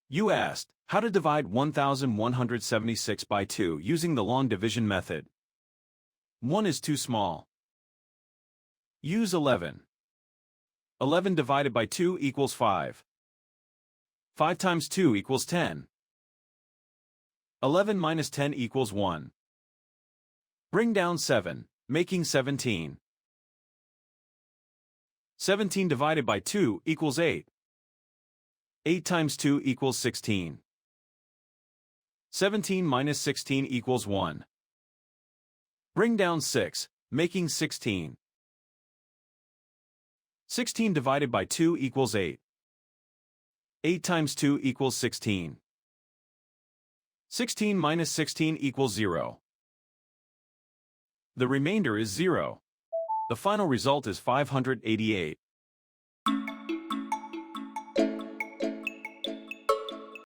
You asked how to divide 1176 by 2 using the long division method. 1 is too small. Use 11. 11 divided by 2 equals 5. 5 times 2 equals 10. 11 minus 10 equals 1. Bring down 7, making 17. 17 divided by 2 equals 8. 8 times 2 equals 16. 17 minus 16 equals 1. Bring down 6, making 16. 16 divided by 2 equals 8. 8 times 2 equals 16. 16 minus 16 equals 0. The remainder is 0. The final result is 588.